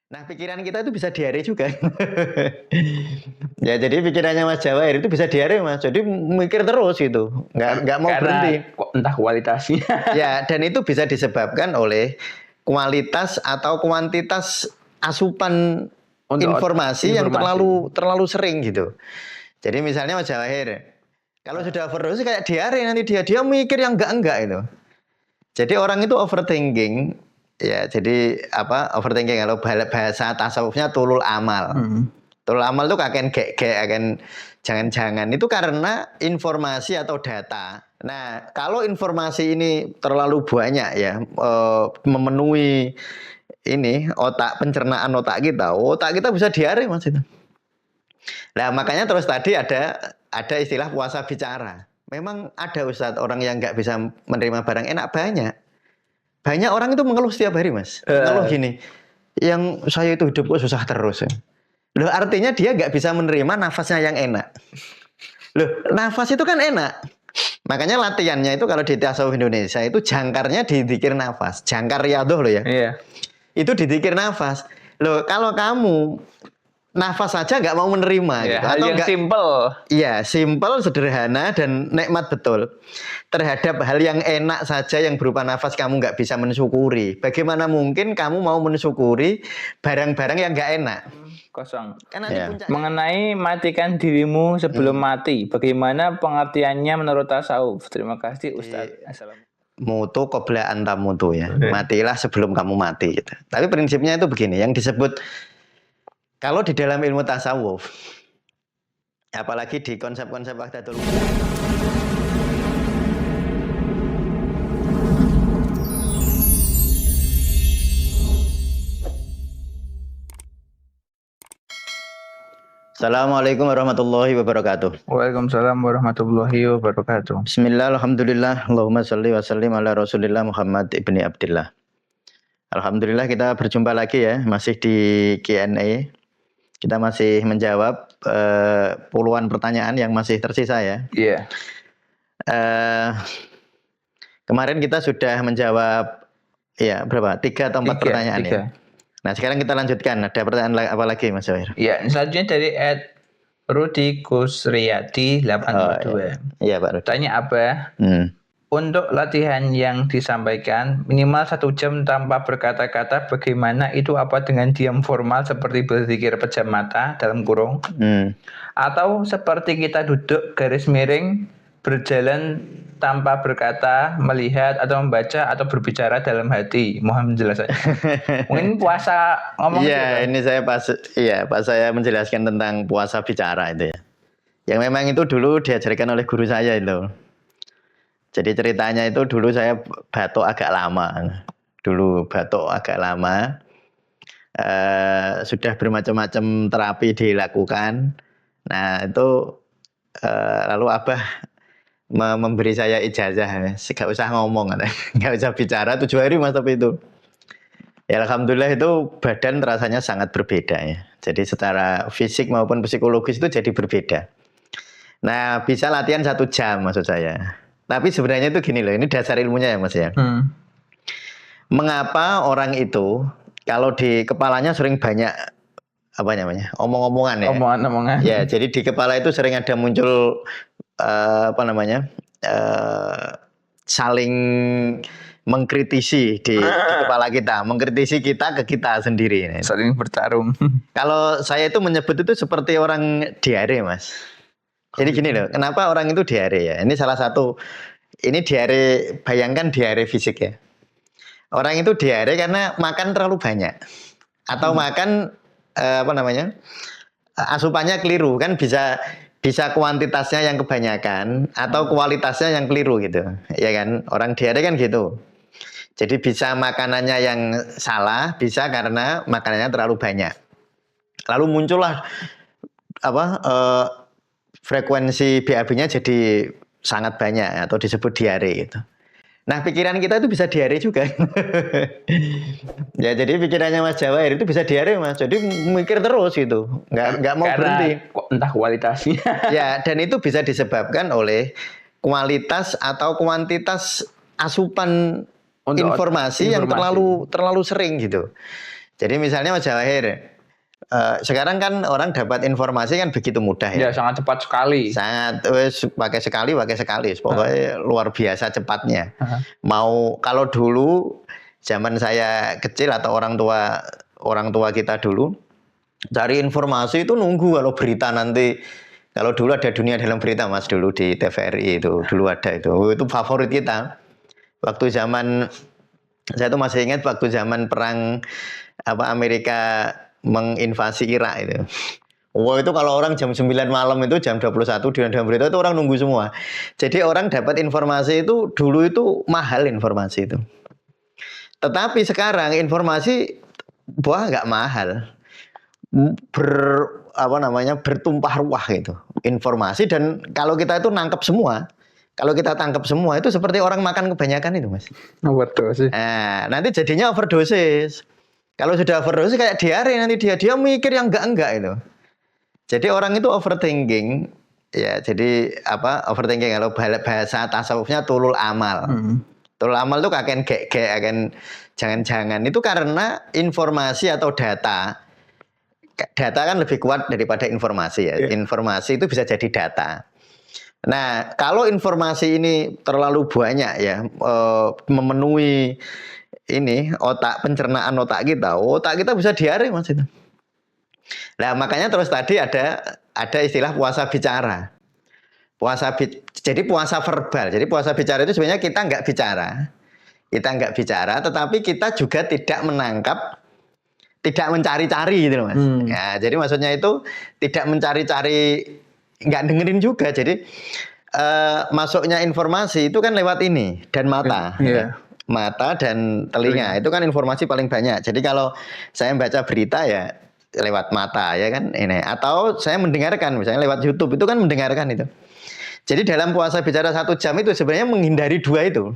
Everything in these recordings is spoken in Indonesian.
Nah, pikiran kita itu bisa diare juga. Ya, jadi pikirannya Mas Jawair itu bisa diare, Mas. Jadi mikir terus gitu, nggak mau Karena berhenti. entah kualitasnya. Ya, dan itu bisa disebabkan oleh kualitas atau kuantitas asupan Untuk informasi yang informasi. terlalu sering gitu. Jadi misalnya Mas Jawahir, kalau sudah overdosis kayak diare nanti dia mikir yang enggak itu. Jadi orang itu overthinking, ya jadi apa overthinking kalau bahasa tasawufnya tulul amal. Tulul amal itu akan akan jangan-jangan itu karena informasi atau data. Nah, kalau informasi ini terlalu banyak ya memenuhi ini pencernaan otak kita bisa diare Mas itu. Nah, makanya terus tadi ada istilah puasa bicara. Memang ada Ustadz orang yang nggak bisa menerima barang enak banyak. Banyak orang itu mengeluh setiap hari, Mas. Mengeluh gini, yang saya itu hidup kok susah terus ya. Loh, artinya dia nggak bisa menerima nafasnya yang enak. Loh, nafas itu kan enak. Makanya latihannya itu kalau di tasawuf Indonesia itu jangkarnya didikir nafas. Jangkar riadoh loh ya. Iya. Itu didikir nafas. Loh, kalau kamu nafas saja nggak mau menerima Ya, gitu. hal Atau yang simple. Iya, simple, sederhana, dan nikmat betul. Terhadap hal yang enak saja yang berupa nafas kamu nggak bisa mensyukuri. Bagaimana mungkin kamu mau mensyukuri barang-barang yang nggak enak? Kosong. Kan nanti puncaknya. Mengenai matikan dirimu sebelum mati, bagaimana pengertiannya menurut tasawuf? Terima kasih Ustadz. Assalamualaikum. Mutu qabla anta mutu ya. Matilah sebelum kamu mati gitu. Tapi prinsipnya itu begini, yang disebut kalau di dalam ilmu tasawuf, apalagi di konsep-konsep wahdatul wujud. Assalamualaikum warahmatullahi wabarakatuh. Waalaikumsalam warahmatullahi wabarakatuh. Bismillah, alhamdulillah, Allahumma salli wa sallim ala rasulillah Muhammad ibni Abdillah. Alhamdulillah kita berjumpa lagi ya, masih di Q&A. Kita masih menjawab puluhan pertanyaan yang masih tersisa ya. Iya. Kemarin kita sudah menjawab ya berapa? 3 atau 4 pertanyaan ya. Nah, sekarang kita lanjutkan. Ada pertanyaan apa lagi Mas Jawahir? Iya, selanjutnya dari Rudi Kusriyadi 82. Iya Pak Rudi. Tanya apa? Untuk latihan yang disampaikan minimal 1 jam tanpa berkata-kata, bagaimana itu apa dengan diam formal seperti berzikir pejam mata dalam kurung? Atau seperti kita duduk garis miring berjalan tanpa berkata, melihat atau membaca atau berbicara dalam hati? Mohon penjelasannya. Mungkin puasa ngomong Iya, ini saya pas saya menjelaskan tentang puasa bicara itu ya. Yang memang itu dulu diajarkan oleh guru saya itu. Jadi ceritanya itu dulu saya batuk agak lama. Sudah bermacam-macam terapi dilakukan. Nah, itu lalu Abah memberi saya ijazah, nggak usah ngomong, nggak usah bicara 7 hari Mas tapi itu. Ya alhamdulillah itu badan rasanya sangat berbeda ya. Jadi secara fisik maupun psikologis itu jadi berbeda. Nah, bisa latihan 1 jam maksud saya. Tapi sebenarnya itu gini loh, ini dasar ilmunya ya Mas ya. Mengapa orang itu kalau di kepalanya sering banyak apa namanya omong-omongan ya? Omongan-omongan. Ya, jadi di kepala itu sering ada muncul saling mengkritisi di kepala kita, mengkritisi kita ke kita sendiri. Saling bertarung. Kalau saya itu menyebut itu seperti orang diare, Mas. Jadi gini loh, kenapa orang itu diare ya? Ini salah satu, ini diare, bayangkan diare fisik ya. Orang itu diare karena makan terlalu banyak. Atau makan, asupannya keliru, kan bisa kuantitasnya yang kebanyakan atau kualitasnya yang keliru gitu. Ya kan, orang diare kan gitu. Jadi bisa makanannya yang salah, bisa karena makanannya terlalu banyak. Lalu muncullah frekuensi BAB-nya jadi sangat banyak atau disebut diare gitu. Nah, pikiran kita itu bisa diare juga. Ya, jadi pikirannya Mas Jawair itu bisa diare Mas. Jadi mikir terus gitu, nggak mau berhenti. Entah kualitasnya. Ya, dan itu bisa disebabkan oleh kualitas atau kuantitas asupan informasi yang terlalu sering gitu. Jadi misalnya Mas Jawahir, sekarang kan orang dapat informasi kan begitu mudah Ya, ya. sangat cepat sekali. Sangat pakai sekali. Pokoknya luar biasa cepatnya. Aha. Mau kalau dulu zaman saya kecil atau orang tua kita dulu cari informasi itu nunggu kalau berita nanti. Kalau dulu ada Dunia Dalam Berita Mas, dulu di TVRI itu dulu ada itu favorit kita. Waktu zaman saya tuh masih ingat waktu zaman perang Amerika menginvasi Irak itu. Wah, itu kalau orang jam 9 malam itu jam 21 Dunia Dalam Berita itu orang nunggu semua. Jadi orang dapat informasi itu dulu itu mahal informasi itu. Tetapi sekarang informasi nggak mahal. Bertumpah ruah gitu informasi, dan kalau kita itu nangkep semua, kalau kita tangkap semua itu seperti orang makan kebanyakan itu Mas. Overdose. Nah, nanti jadinya overdosis. Kalau sudah overdosis kayak diare, nanti dia mikir yang enggak itu. Jadi orang itu overthinking ya. Jadi overthinking, kalau bahasa tasawufnya tulul amal. Tulul amal itu akan jangan-jangan itu karena informasi atau data kan lebih kuat daripada informasi ya. Yeah. Informasi itu bisa jadi data. Nah, kalau informasi ini terlalu banyak ya, memenuhi ini pencernaan otak kita bisa diare Mas itu. Nah, makanya terus tadi ada istilah puasa bicara. Jadi puasa verbal. Jadi puasa bicara itu sebenarnya kita nggak bicara, tetapi kita juga tidak menangkap, tidak mencari-cari gitu Mas. Ya, jadi maksudnya itu tidak mencari-cari, nggak dengerin juga. Jadi masuknya informasi itu kan lewat ini dan mata. Yeah. Mata dan telinga itu kan informasi paling banyak. Jadi kalau saya baca berita ya lewat mata ya kan ini, atau saya mendengarkan misalnya lewat YouTube, itu kan mendengarkan itu. Jadi dalam puasa bicara 1 jam itu sebenarnya menghindari 2 itu.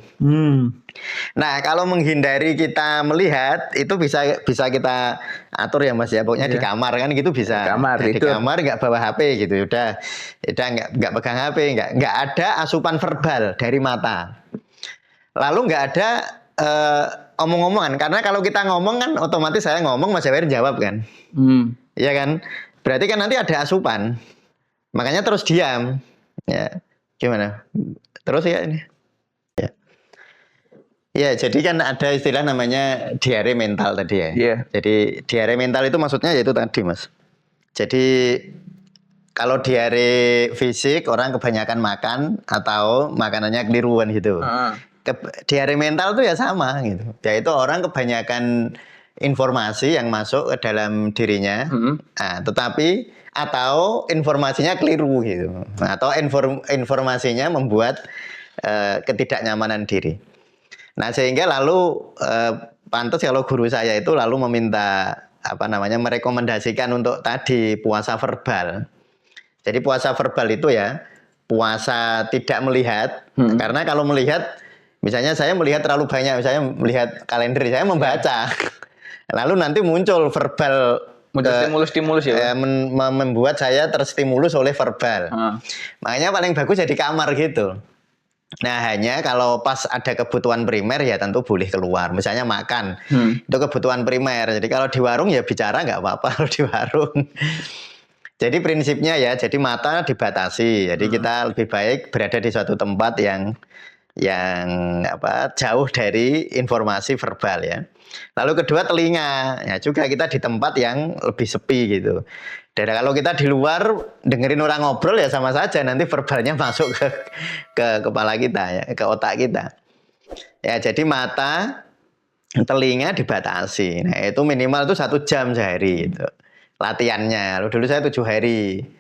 Nah, kalau menghindari kita melihat itu bisa kita atur ya Mas ya. Pokoknya di kamar kan gitu bisa. Di kamar nggak bawa HP gitu. Udah nggak pegang HP, nggak ada asupan verbal dari mata. Lalu nggak ada omong-omongan, karena kalau kita ngomong kan otomatis saya ngomong Mas Jawahir jawab kan. Iya kan? Berarti kan nanti ada asupan. Makanya terus diam. Ya, gimana? Terus ya ini. Ya, jadi kan ada istilah namanya diare mental tadi ya. Yeah. Jadi diare mental itu maksudnya yaitu tadi Mas. Jadi kalau diare fisik orang kebanyakan makan atau makanannya keliruan gitu. Diare mental itu ya sama gitu. Yaitu orang kebanyakan informasi yang masuk ke dalam dirinya, tetapi atau informasinya keliru gitu, atau informasinya membuat ketidaknyamanan diri. Nah, sehingga lalu pantas kalau guru saya itu lalu meminta merekomendasikan untuk tadi puasa verbal. Jadi puasa verbal itu ya puasa tidak melihat, karena kalau melihat, misalnya saya melihat terlalu banyak, misalnya melihat kalender, saya membaca. Lalu nanti muncul verbal, stimulus ya, membuat saya terstimulus oleh verbal. Makanya paling bagus jadi kamar gitu. Nah, hanya kalau pas ada kebutuhan primer ya tentu boleh keluar. Misalnya makan, itu kebutuhan primer. Jadi kalau di warung ya bicara nggak apa-apa kalau di warung. Jadi prinsipnya ya, jadi mata dibatasi. Jadi kita lebih baik berada di suatu tempat yang jauh dari informasi verbal ya. Lalu kedua telinga, ya juga kita di tempat yang lebih sepi gitu. Dan kalau kita di luar dengerin orang ngobrol ya sama saja, nanti verbalnya masuk ke kepala kita ya, ke otak kita. Ya, jadi mata, telinga dibatasi. Nah, itu minimal itu 1 jam sehari gitu. Latihannya. Dulu saya 7 hari.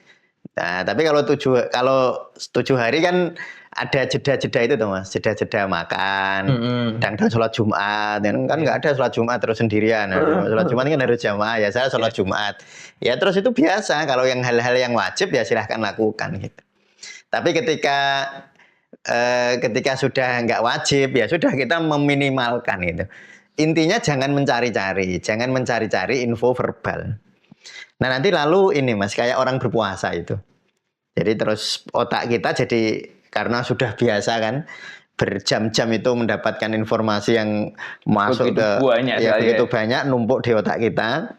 Nah, tapi kalau 7 hari kan ada jeda-jeda itu tuh Mas, jeda-jeda makan, dan sholat Jumat, kan nggak ada sholat Jumat terus sendirian. Sholat Jumat kan harus jamaah, ya saya sholat Jumat. Ya terus itu biasa, kalau yang hal-hal yang wajib ya silahkan lakukan gitu. Tapi ketika sudah nggak wajib ya sudah kita meminimalkan itu. Intinya jangan mencari-cari info verbal. Nah nanti lalu ini Mas, kayak orang berpuasa itu. Jadi terus otak kita jadi, karena sudah biasa kan berjam-jam itu mendapatkan informasi yang masuk Begitu ke banyak ya sekali begitu ya. banyak numpuk di otak kita.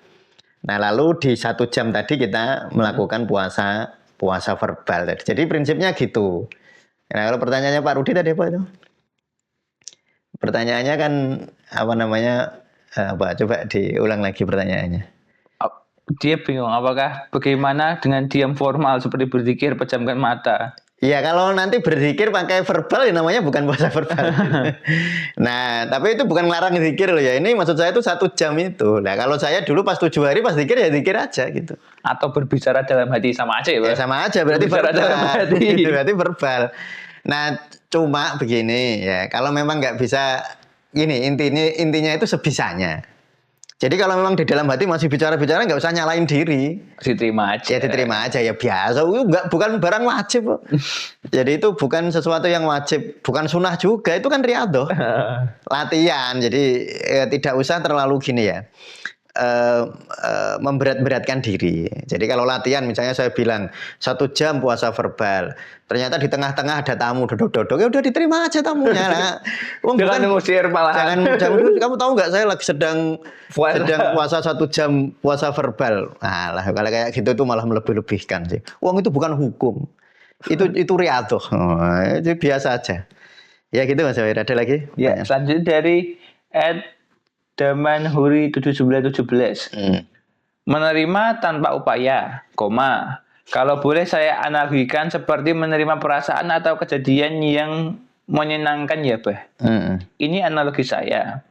Nah, lalu di 1 jam tadi kita melakukan puasa verbal tadi. Jadi prinsipnya gitu. Nah, kalau pertanyaannya Pak Rudi tadi apa itu? Pertanyaannya kan apa namanya? Apa? Coba diulang lagi pertanyaannya. Dia bingung apakah bagaimana dengan diam formal seperti berzikir, pejamkan mata. Iya, kalau nanti berzikir pakai verbal ya namanya bukan puasa verbal. Nah, tapi itu bukan ngelarang zikir loh ya. Ini maksud saya itu 1 jam itu. Nah, kalau saya dulu pas 7 hari pas zikir ya zikir aja gitu. Atau berbicara dalam hati sama aja ya, Ya Pak? sama aja berarti Berbicara verbal. dalam hati. Berarti verbal. Nah, cuma begini ya, kalau memang nggak bisa gini, intinya itu sebisanya. Jadi kalau memang di dalam hati masih bicara-bicara nggak usah nyalain diri. Diterima aja. Ya diterima aja ya biasa. Itu bukan barang wajib kok. Jadi itu bukan sesuatu yang wajib, bukan sunnah juga. Itu kan riyadhah, latihan. Jadi tidak usah terlalu gini ya. Memberat-beratkan diri. Jadi kalau latihan misalnya saya bilang 1 jam puasa verbal, ternyata di tengah-tengah ada tamu dodok-dodok, ya udah diterima aja tamunya. Nah, Jangan ngusir malahan. jangan kamu tahu nggak saya lagi sedang puasa 1 jam puasa verbal. Nah, lah kalau kayak gitu itu malah melebih-lebihkan sih. Uang itu bukan hukum. Itu riyadhah. Oh, itu biasa aja. Ya gitu Mas Wahid. Ada lagi? Ya, selanjutnya dari Daman Huri 7917. Menerima tanpa upaya, kalau boleh saya analogikan seperti menerima perasaan atau kejadian yang menyenangkan ya, Bah. Ini analogi saya,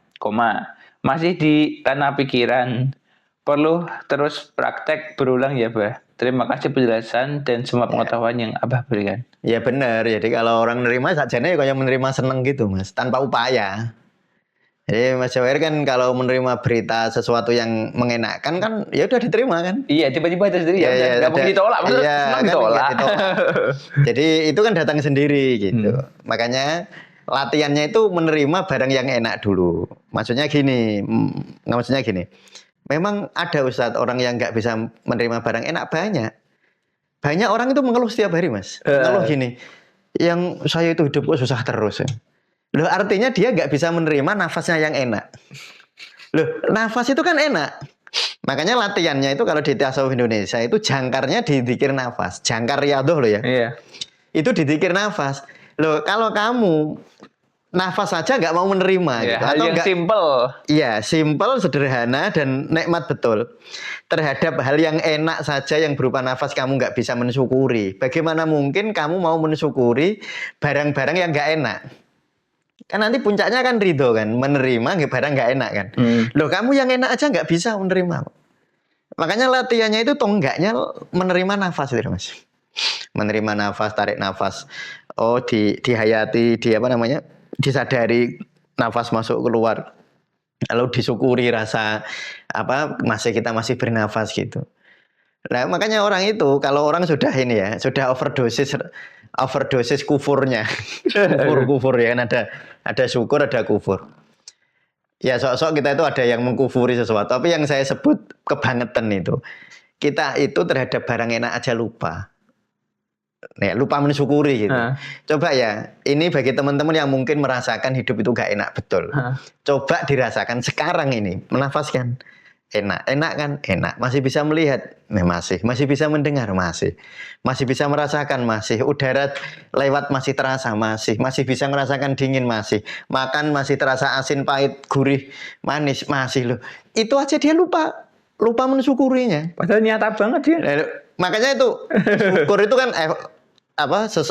masih di tanah pikiran. Perlu terus praktek berulang ya, Bah. Terima kasih penjelasan dan semua pengetahuan yang Abah berikan. Ya benar. Jadi kalau orang menerima sajane kayak menerima seneng gitu, Mas, tanpa upaya. Jadi Mas Jawahir kan kalau menerima berita sesuatu yang mengenakan kan ya udah diterima kan. Iya, tiba-tiba itu sendiri ya, nggak mungkin ditolak, maksudnya Iya, senang kan ditolak. ditolak. Jadi itu kan datang sendiri gitu. Makanya latihannya itu menerima barang yang enak dulu. Maksudnya gini, memang ada Ustadz orang yang nggak bisa menerima barang enak banyak. Banyak orang itu mengeluh setiap hari, Mas. Mengeluh gini, yang saya itu hidup kok susah terus. Loh, artinya dia nggak bisa menerima nafasnya yang enak. Loh, nafas itu kan enak. Makanya latihannya itu kalau di tasawuf Indonesia itu jangkarnya di dzikir nafas. Jangkar riyadhah loh ya. Iya. Itu di dzikir nafas. Loh, kalau kamu nafas saja nggak mau menerima Ya, gitu. hal Atau yang nggak, simple. iya, simple, sederhana, dan nikmat betul. Terhadap hal yang enak saja yang berupa nafas kamu nggak bisa mensyukuri. Bagaimana mungkin kamu mau mensyukuri barang-barang yang nggak enak? Kan nanti puncaknya kan ridho kan, menerima barang nggak enak kan. Loh, kamu yang enak aja nggak bisa menerima. Makanya latihannya itu tonggaknya menerima nafas itu, Mas. Menerima nafas, tarik nafas. Oh, dihayati, disadari nafas masuk keluar. Lalu disyukuri rasa kita masih bernafas gitu. Nah, makanya orang itu kalau orang sudah ini ya, sudah overdosis kufurnya. kufur ya kan, ada syukur, ada kufur. Ya sok-sok kita itu ada yang mengkufuri sesuatu, tapi yang saya sebut kebangetan itu. Kita itu terhadap barang enak aja lupa. Ya, lupa mensyukuri gitu. Coba ya, ini bagi teman-teman yang mungkin merasakan hidup itu gak enak betul. Coba dirasakan sekarang ini, menafaskan. Enak kan? Enak. Masih bisa melihat? Masih bisa mendengar? Masih bisa merasakan? Masih. Udara lewat masih terasa? Masih bisa merasakan dingin? Masih. Makan masih terasa asin, pahit, gurih, manis? Masih loh. Itu aja dia lupa mensyukurinya. Padahal nyata banget ya. Makanya itu syukur itu kan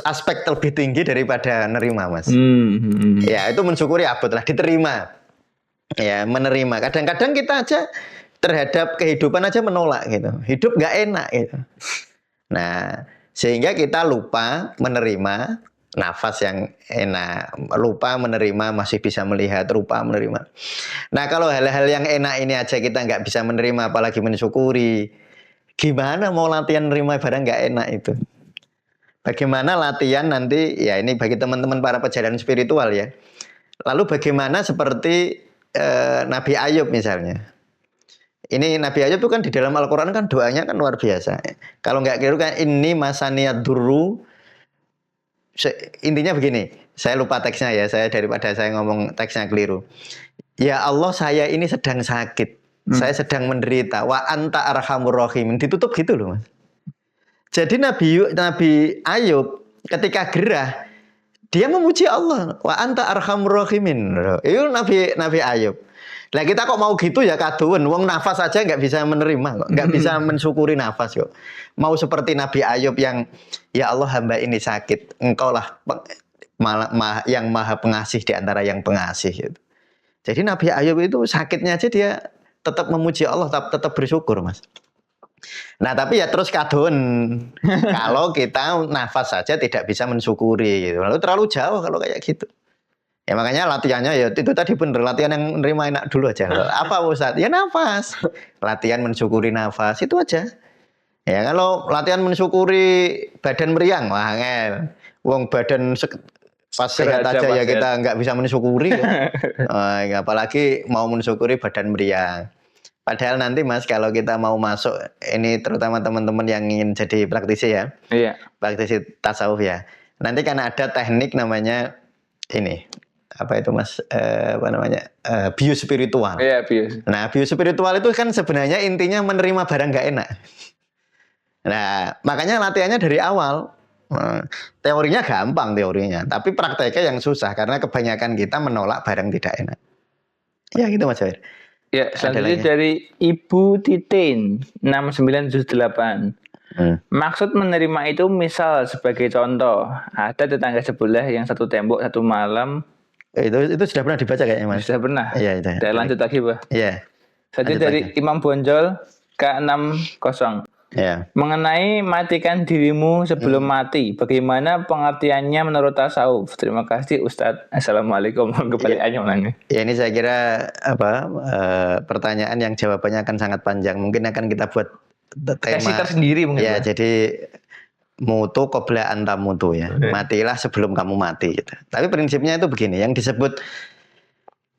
aspek lebih tinggi daripada nerima, Mas. Ya, itu mensyukuri abot lah, diterima. Ya, menerima. Kadang-kadang kita aja terhadap kehidupan aja menolak gitu. Hidup nggak enak gitu. Nah, sehingga kita lupa menerima nafas yang enak, lupa menerima masih bisa melihat, lupa menerima. Nah, kalau hal-hal yang enak ini aja kita nggak bisa menerima, apalagi mensyukuri, gimana mau latihan menerima barang nggak enak itu? Bagaimana latihan nanti, ya ini bagi teman-teman para pejalan spiritual ya. Lalu bagaimana seperti Nabi Ayub misalnya. Ini Nabi Ayub itu kan di dalam Al-Quran kan doanya kan luar biasa. Kalau nggak keliru kan ini masaniyad durru. Intinya begini, Saya lupa teksnya ya, saya daripada saya ngomong teksnya keliru. Ya Allah, saya ini sedang sakit. Saya sedang menderita. Wa anta arhamur rahimin. Ditutup gitu loh, Mas. Jadi Nabi Ayub ketika gerah, dia memuji Allah. Wa anta arhamur rahimin. Itu Nabi Ayub. Nah kita kok mau gitu ya kaduan. Wong nafas aja nggak bisa menerima kok. Nggak bisa mensyukuri nafas kok. Mau seperti Nabi Ayub yang, ya Allah hamba ini sakit. Engkau lah yang maha pengasih di antara yang pengasih. Gitu. Jadi Nabi Ayub itu sakitnya aja dia tetap memuji Allah, tetap bersyukur, Mas. Nah tapi ya terus kadon kalau kita nafas saja tidak bisa mensyukuri gitu. Lalu terlalu jauh kalau kayak gitu. Ya makanya latihannya ya itu tadi bener, latihan yang nerima enak dulu aja. Apa Ustaz? Ya nafas. Latihan mensyukuri nafas itu aja. Ya kalau latihan mensyukuri badan meriang, wah angel. Wong badan pas sehat aja ya kita nggak bisa mensyukuri ya. Apalagi mau mensyukuri badan meriang. Padahal nanti Mas kalau kita mau masuk, ini terutama teman-teman yang ingin jadi praktisi ya, praktisi tasawuf ya. Nanti kan ada teknik namanya ini, apa itu Mas, biospiritual. Iya, bios. Nah biospiritual itu kan sebenarnya intinya menerima barang nggak enak. Nah makanya latihannya dari awal. Teorinya gampang teorinya, tapi prakteknya yang susah karena kebanyakan kita menolak barang tidak enak. Ya gitu Mas Jair. Ya, selanjutnya dari Ibu Titin 6978. Maksud menerima itu misal sebagai contoh, ada tetangga sebelah yang satu tembok satu malam. Itu sudah pernah dibaca kayaknya Mas. Sudah pernah. Iya itu. Saya lanjut lagi, Pak. Iya. Jadi dari Imam Bonjol K60. Ya. Mengenai matikan dirimu sebelum mati, bagaimana pengertiannya menurut tasawuf? Terima kasih Ustadz. Assalamualaikum. Kembaliannya ya ini saya kira pertanyaan yang jawabannya akan sangat panjang. Mungkin akan kita buat tema sesi tersendiri mungkin. Ya, jadi mutu qabla anta mutu ya. Matilah sebelum kamu mati gitu. Tapi prinsipnya itu begini, yang disebut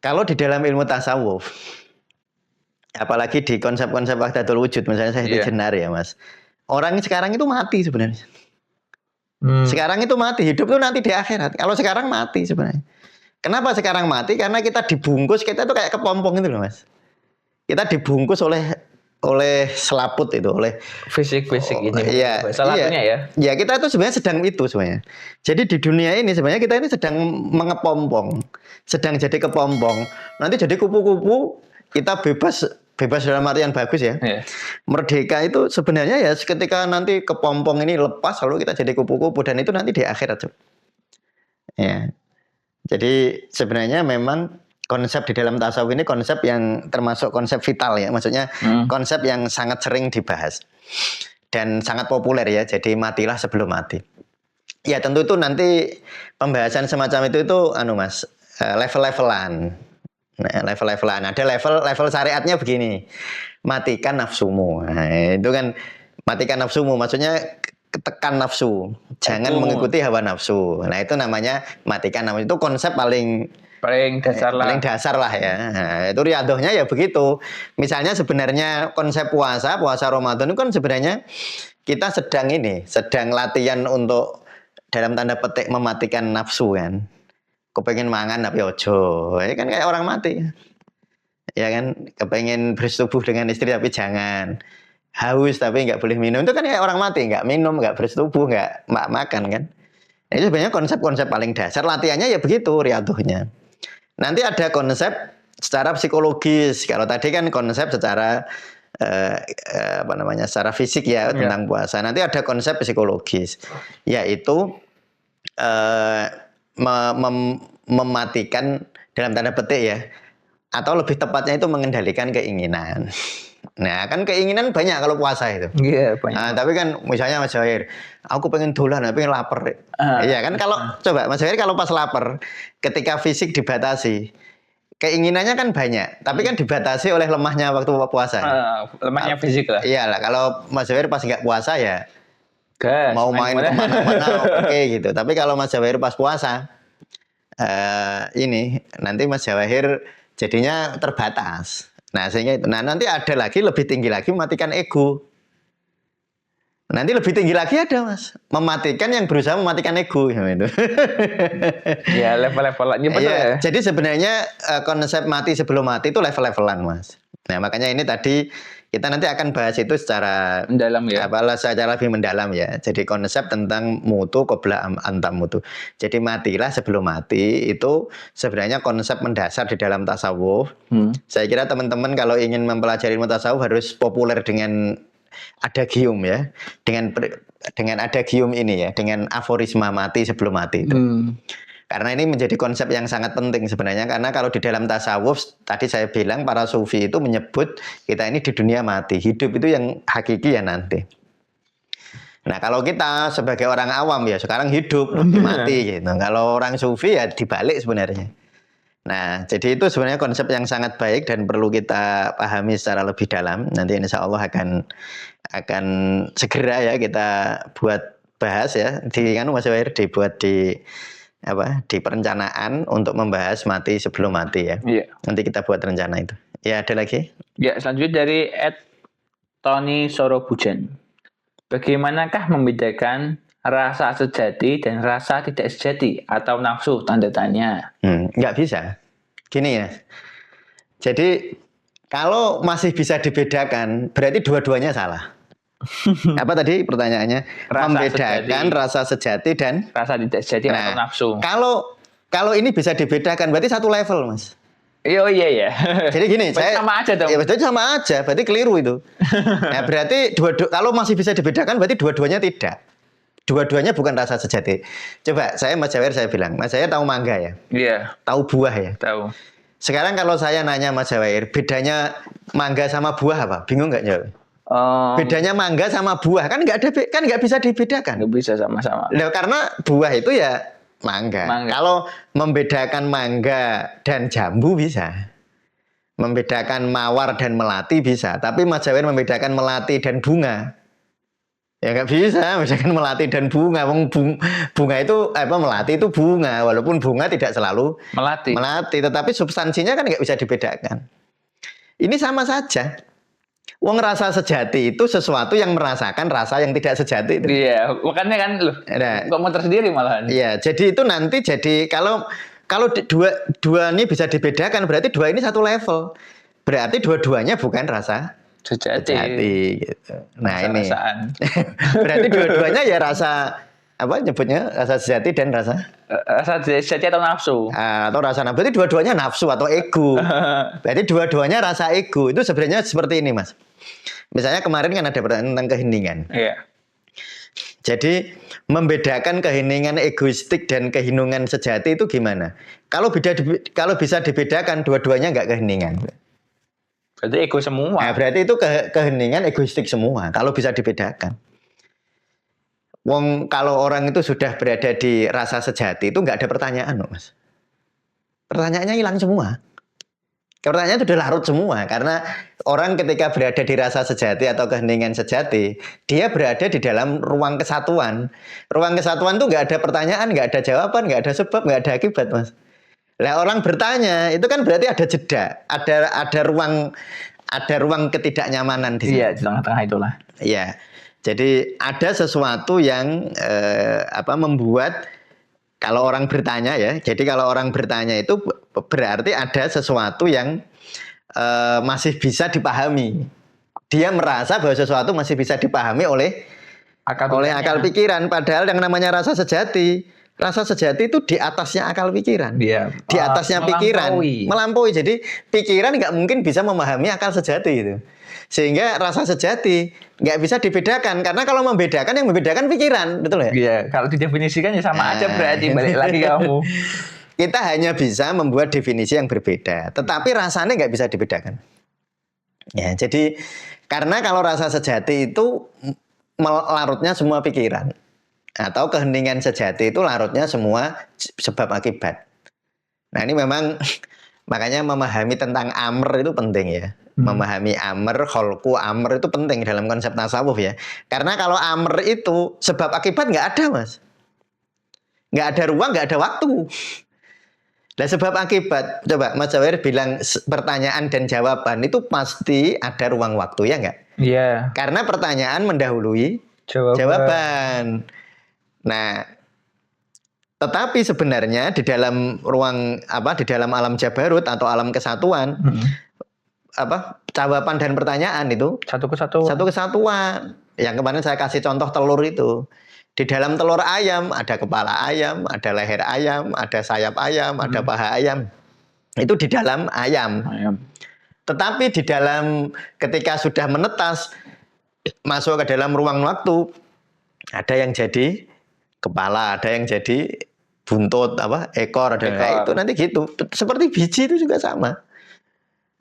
kalau di dalam ilmu tasawuf, apalagi di konsep-konsep wahdatul wujud, misalnya saya Jenar ya Mas. Orang sekarang itu mati sebenarnya. Sekarang itu mati, hidup itu nanti di akhirat. Kalau sekarang mati sebenarnya. Kenapa sekarang mati? Karena kita dibungkus, kita itu kayak kepompong itu loh Mas. Kita dibungkus oleh selaput itu, oleh fisik ini. Iya, salah satunya ya. Ya kita itu sebenarnya sedang itu sebenarnya. Jadi di dunia ini sebenarnya kita ini sedang mengepompong, sedang jadi kepompong. Nanti jadi kupu-kupu, kita bebas dalam artian bagus ya. Merdeka itu sebenarnya ya ketika nanti kepompong ini lepas lalu kita jadi kupu-kupu dan itu nanti di akhirat. Ya. Jadi sebenarnya memang konsep di dalam tasawuf ini konsep yang termasuk konsep vital ya. Maksudnya konsep yang sangat sering dibahas dan sangat populer ya. Jadi matilah sebelum mati. Ya tentu itu nanti pembahasan semacam itu Mas, level-levelan. Nah, level-levelan. Ada level syariatnya begini. Matikan nafsumu. Nah, itu kan matikan nafsumu maksudnya tekan nafsu. Jangan mengikuti hawa nafsu. Nah, itu namanya matikan nafsu. Itu konsep paling dasar lah ya. Nah, itu riadohnya ya begitu. Misalnya sebenarnya konsep puasa Ramadan itu kan sebenarnya kita sedang latihan untuk dalam tanda petik mematikan nafsu kan. Kepengen mangan tapi ojo, ya kan kayak orang mati. Ya kan, kepengen bersetubuh dengan istri tapi jangan. Haus tapi nggak boleh minum, itu kan kayak orang mati, nggak minum, nggak bersetubuh, nggak makan kan. Nah, itu sebenarnya konsep-konsep paling dasar, latihannya ya begitu, riadohnya. Nanti ada konsep secara psikologis, kalau tadi kan konsep secara secara fisik ya tentang puasa. Nanti ada konsep psikologis, yaitu mematikan dalam tanda petik ya, atau lebih tepatnya itu mengendalikan keinginan. Nah kan keinginan banyak kalau puasa itu. Iya banyak. Nah, tapi kan misalnya Mas Jair, aku pengen dolan, pengen lapar. Iya kan kalau coba Mas Jair kalau pas lapar, ketika fisik dibatasi, keinginannya kan banyak, tapi kan dibatasi oleh lemahnya waktu puasa. Lemahnya fisik lah. Iyalah kalau Mas Jair pas nggak puasa ya mau main kemana-mana oke gitu. Tapi kalau Mas Jair pas puasa, ini nanti Mas Jawahir jadinya terbatas. Nah sehingga itu. Nah nanti ada lagi lebih tinggi lagi mematikan ego. Nanti lebih tinggi lagi ada mas, mematikan yang berusaha mematikan ego itu. Ya level-levelnya betul ya. Jadi sebenarnya konsep mati sebelum mati itu level-levelan mas. Nah makanya ini tadi kita nanti akan bahas itu secara Mendalam ya. secara lebih mendalam ya. Jadi konsep tentang mutu qabla antam mutu. Jadi matilah sebelum mati itu sebenarnya konsep mendasar di dalam tasawuf. Saya kira teman-teman kalau ingin mempelajari ilmu tasawuf harus populer dengan adagium ya, dengan adagium ini ya, dengan aforisma mati sebelum mati itu. Karena ini menjadi konsep yang sangat penting sebenarnya, karena kalau di dalam tasawuf tadi saya bilang para sufi itu menyebut kita ini di dunia mati, hidup itu yang hakiki ya nanti. Nah kalau kita sebagai orang awam ya sekarang hidup nanti mati gitu. Kalau orang sufi ya dibalik sebenarnya. Nah, jadi itu sebenarnya konsep yang sangat baik dan perlu kita pahami secara lebih dalam. Nanti insya Allah akan segera ya kita buat bahas ya. Di kan Mas Wahir dibuat di perencanaan untuk membahas mati sebelum mati ya. Iya. Nanti kita buat rencana itu. Ya ada lagi? Ya selanjutnya dari Tony Sorobujan. Bagaimanakah membedakan rasa sejati dan rasa tidak sejati atau nafsu tanda tanya? Nggak bisa. Gini ya. Jadi kalau masih bisa dibedakan, berarti dua-duanya salah. Apa tadi pertanyaannya? Membedakan rasa sejati dan rasa tidak sejati atau nafsu. Kalau ini bisa dibedakan, berarti satu level, Mas. Oh iya ya. Jadi gini, saya sama aja dong. Ya berarti sama aja, berarti keliru itu. Nah, berarti kalau masih bisa dibedakan, berarti dua-duanya tidak. Dua-duanya bukan rasa sejati. Coba Mas Jawir saya bilang, Mas Jawir tahu mangga ya? Iya. Tahu buah ya? Tahu. Sekarang kalau saya nanya Mas Jawir, bedanya mangga sama buah apa? Bingung nggak jawab? Bedanya mangga sama buah kan nggak bisa dibedakan. Nggak bisa sama-sama. Nah, karena buah itu ya mangga. Kalau membedakan mangga dan jambu bisa. Membedakan mawar dan melati bisa. Tapi Mas Jawir membedakan melati dan bunga. Ya nggak bisa, misalkan melati dan bunga. Bunga itu melati itu bunga, walaupun bunga tidak selalu melati, tetapi substansinya kan nggak bisa dibedakan. Ini sama saja. Wong rasa sejati itu sesuatu yang merasakan rasa yang tidak sejati itu. Iya, makanya kan kok mau tersendiri malahan. Iya, jadi itu nanti kalau dua ini bisa dibedakan, berarti dua ini satu level. Berarti dua-duanya bukan rasa sejati gitu. Nah ini berarti dua-duanya ya rasa nyebutnya rasa sejati dan rasa sejati atau nafsu atau rasa nafsu. Berarti dua-duanya nafsu atau ego. Berarti dua-duanya rasa ego. Itu sebenarnya seperti ini Mas. Misalnya kemarin kan ada pertanyaan tentang keheningan. Iya. Jadi membedakan keheningan egoistik dan keheningan sejati itu gimana? Kalau bisa dibedakan dua-duanya nggak keheningan. Berarti ego semua. Nah, berarti itu keheningan egoistik semua. Kalau bisa dibedakan. Kalau orang itu sudah berada di rasa sejati itu nggak ada pertanyaan loh Mas. Pertanyaannya hilang semua. Pertanyaan itu udah larut semua. Karena orang ketika berada di rasa sejati atau keheningan sejati, dia berada di dalam ruang kesatuan. Ruang kesatuan itu nggak ada pertanyaan, nggak ada jawaban, nggak ada sebab, nggak ada akibat Mas. Lah orang bertanya itu kan berarti ada jeda, ada ruang ketidaknyamanan di sini. Iya, di tengah-tengah itulah. Iya. Jadi ada sesuatu yang membuat kalau orang bertanya ya. Jadi kalau orang bertanya itu berarti ada sesuatu yang masih bisa dipahami. Dia merasa bahwa sesuatu masih bisa dipahami oleh akal pikiran, padahal yang namanya rasa sejati itu di atasnya akal pikiran. Iya. Di atasnya pikiran. Melampaui. Jadi pikiran nggak mungkin bisa memahami akal sejati itu. Sehingga rasa sejati nggak bisa dibedakan. Karena kalau membedakan, yang membedakan pikiran. Betul ya? Iya. Kalau didefinisikan ya sama aja berarti. Balik lagi kamu. Kita hanya bisa membuat definisi yang berbeda. Tetapi rasanya nggak bisa dibedakan. Ya, jadi karena kalau rasa sejati itu larutnya semua pikiran. Atau keheningan sejati itu larutnya semua sebab akibat. Nah ini memang makanya memahami tentang amr itu penting ya. Memahami amr, kholku amr itu penting dalam konsep tasawuf ya. Karena kalau amr itu sebab akibat nggak ada Mas. Nggak ada ruang, nggak ada waktu. Nah sebab akibat, coba Mas Jawir bilang pertanyaan dan jawaban itu pasti ada ruang waktu ya nggak? Iya. Karena pertanyaan mendahului jawaban. Nah, tetapi sebenarnya di dalam ruang di dalam alam jabarut atau alam kesatuan, jawaban dan pertanyaan itu satu kesatuan. Yang kemarin saya kasih contoh telur itu. Di dalam telur ayam ada kepala ayam, ada leher ayam, ada sayap ayam, ada paha ayam. Itu di dalam ayam. Tetapi di dalam ketika sudah menetas masuk ke dalam ruang waktu, ada yang jadi kepala, ada yang jadi buntut, ekor, itu nanti gitu. Seperti biji itu juga sama.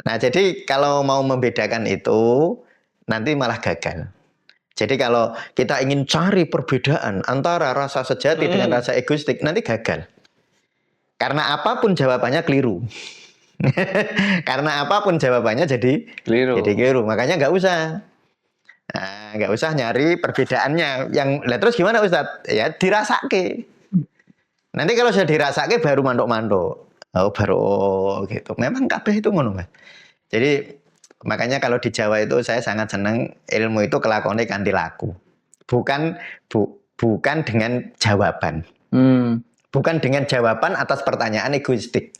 Nah, jadi kalau mau membedakan itu nanti malah gagal. Jadi kalau kita ingin cari perbedaan antara rasa sejati dengan rasa egoistik, nanti gagal. Karena apapun jawabannya keliru. Karena apapun jawabannya jadi keliru. Makanya nggak usah. Nah, nggak usah nyari perbedaannya. Terus gimana Ustadz? Ya dirasake. Nanti kalau sudah dirasake baru mandok-mandok. Baru gitu. Memang kabeh itu ngono, Mas. Jadi makanya kalau di Jawa itu saya sangat senang ilmu itu kelakone kanthi laku. Bukan dengan jawaban. Bukan dengan jawaban atas pertanyaan egoistik.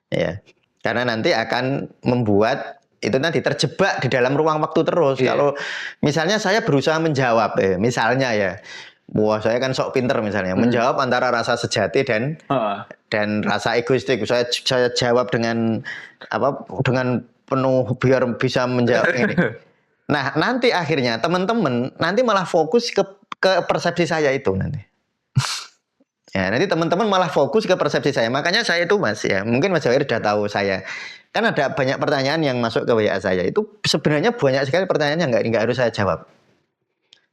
Ya. Karena nanti akan membuat itu nanti terjebak di dalam ruang waktu terus. Kalau misalnya saya berusaha menjawab, misalnya ya, saya kan sok pinter misalnya, menjawab antara rasa sejati dan rasa egoistik. Saya jawab dengan dengan penuh biar bisa menjawab ini. Nah, nanti akhirnya teman-teman nanti malah fokus ke persepsi saya itu nanti. Ya, nanti teman-teman malah fokus ke persepsi saya. Makanya saya itu Mas ya, mungkin Mas Jawahir sudah tahu saya. Kan ada banyak pertanyaan yang masuk ke WA saya. Itu sebenarnya banyak sekali pertanyaan yang nggak harus saya jawab.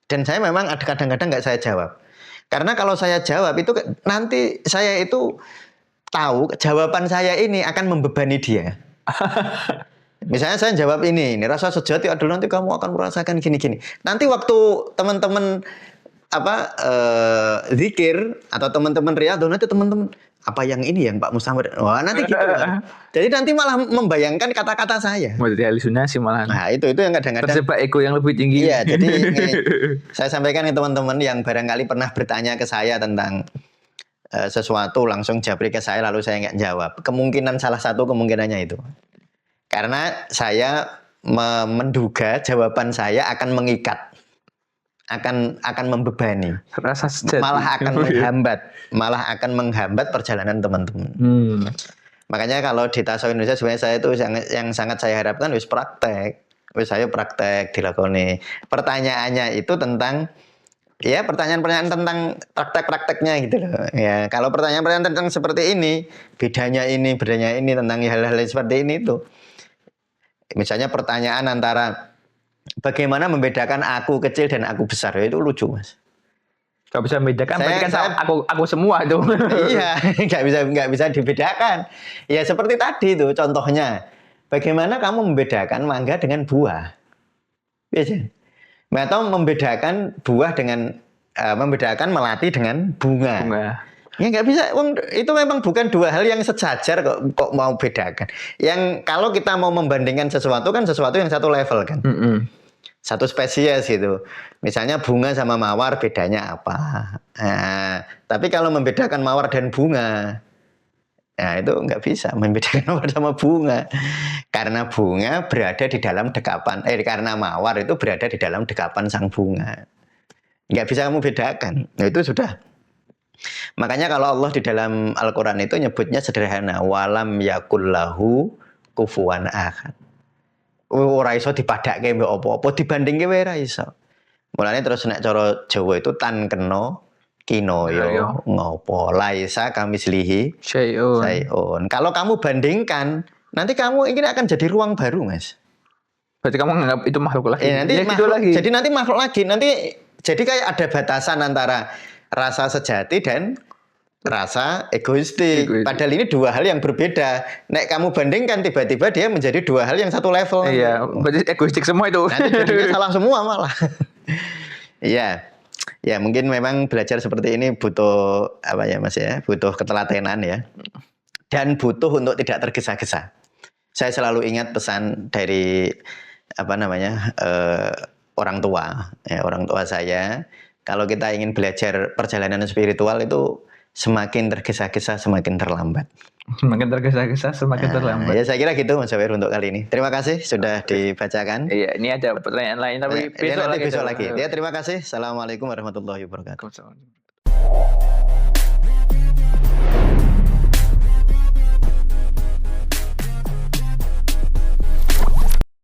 Dan saya memang kadang-kadang nggak saya jawab. Karena kalau saya jawab itu nanti saya itu tahu jawaban saya ini akan membebani dia. Misalnya saya jawab ini rasa sejati adalah nanti kamu akan merasakan gini-gini. Nanti waktu teman-teman zikir atau teman-teman riyadhah, nanti teman-teman apa yang ini yang Pak Mustamir, nanti gitu. Jadi nanti malah membayangkan kata-kata saya. Mau jadi halusinasi malah. Nah itu yang kadang-kadang terjebak ego yang lebih tinggi. Iya, jadi saya sampaikan ke teman-teman yang barangkali pernah bertanya ke saya tentang sesuatu, langsung japri ke saya lalu saya nggak jawab. Kemungkinan salah satu kemungkinannya itu karena saya menduga jawaban saya akan mengikat. akan membebani, rasa sejati. malah akan menghambat perjalanan teman-teman. Makanya kalau di Tasawuf Indonesia sebenarnya saya itu yang sangat saya harapkan saya praktek dilakoni. Pertanyaannya itu tentang pertanyaan-pertanyaan tentang praktek-prakteknya gitu loh. Ya, kalau pertanyaan-pertanyaan tentang seperti ini, bedanya ini tentang hal-hal seperti ini itu. Misalnya pertanyaan antara bagaimana membedakan aku kecil dan aku besar, itu lucu Mas. Gak bisa membedakan, berarti kan aku semua itu. Iya, nggak bisa dibedakan. Ya seperti tadi itu contohnya, bagaimana kamu membedakan mangga dengan buah? Biasa. Atau membedakan buah dengan membedakan melati dengan bunga. Ya nggak bisa, itu memang bukan dua hal yang sejajar kok mau bedakan. Yang kalau kita mau membandingkan sesuatu kan sesuatu yang satu level kan. Satu spesies gitu. Misalnya bunga sama mawar bedanya apa? Nah, tapi kalau membedakan mawar dan bunga, nah itu nggak bisa membedakan mawar sama bunga. Karena bunga berada di dalam dekapan, karena mawar itu berada di dalam dekapan sang bunga. Nggak bisa kamu bedakan. Nah, itu sudah. Makanya kalau Allah di dalam Al-Quran itu nyebutnya sederhana. Walam yakullahu kufuwan ahad. Ora iso dipadake mbek apa-apa dibandingke wae ora iso. Mulane terus nek cara Jawa itu tan kena kinoyo ngopo laisa kamislihi syai'un. Kalau kamu bandingkan, nanti kamu ini akan jadi ruang baru, Mas. Berarti kamu menganggap itu makhluk lagi. Nanti makhluk lagi. Jadi nanti makhluk lagi. Nanti jadi kayak ada batasan antara rasa sejati dan rasa egoistik. Padahal ini dua hal yang berbeda. Nek kamu bandingkan tiba-tiba dia menjadi dua hal yang satu level. Iya, berarti egoistik semua itu. Nanti jadinya salah semua malah. Iya. Ya mungkin memang belajar seperti ini butuh apa ya Mas ya? Butuh ketelatenan ya. Dan butuh untuk tidak tergesa-gesa. Saya selalu ingat pesan dari orang tua. ya orang tua saya. Kalau kita ingin belajar perjalanan spiritual itu semakin tergesa-gesa semakin terlambat. Semakin tergesa-gesa semakin terlambat. Ya saya kira gitu Mas Jawahir untuk kali ini. Terima kasih sudah dibacakan. Iya, ini ada pertanyaan lain tapi Ya, nanti besok lagi. lagi. Ya terima kasih. Assalamualaikum warahmatullahi wabarakatuh. Waalaikumsalam.